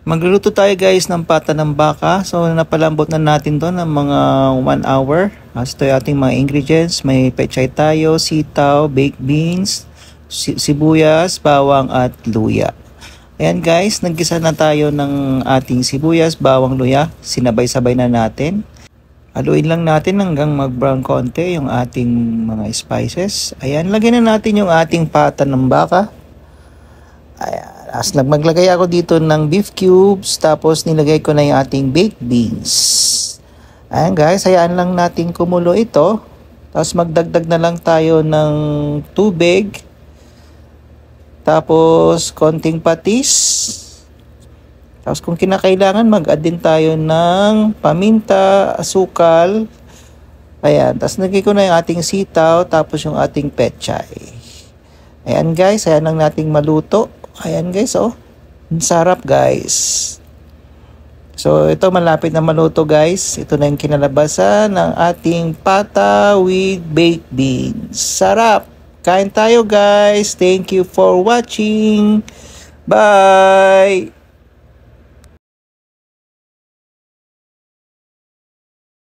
Magluluto tayo guys ng pata ng baka. So napalambot na natin to ng mga 1 hour. As ito yung ating mga ingredients. May pechay tayo, sitaw, baked beans, sibuyas, bawang at luya. Ayan guys, naggisa na tayo ng ating sibuyas, bawang, luya. Sinabay-sabay na natin. Haluin lang natin hanggang mag-brown konti yung ating mga spices. Ayan, lagyan na natin yung ating pata ng baka. Ayan. As maglagay ako dito ng beef cubes, tapos nilagay ko na yung ating baked beans. Ayan guys, hayaan lang natin kumulo ito. Tapos magdagdag na lang tayo ng tubig. Tapos konting patis. Tapos kung kinakailangan, mag-add din tayo ng paminta, asukal. Ayan, tapos nilagay ko na yung ating sitaw, tapos yung ating pechay. Ayan guys, hayaan lang nating maluto. Ayan guys, oh. Ang sarap guys. So ito malapit na maluto guys. Ito na yung kinalabasan ng ating pata with baked beans. Sarap. Kain tayo guys. Thank you for watching. Bye.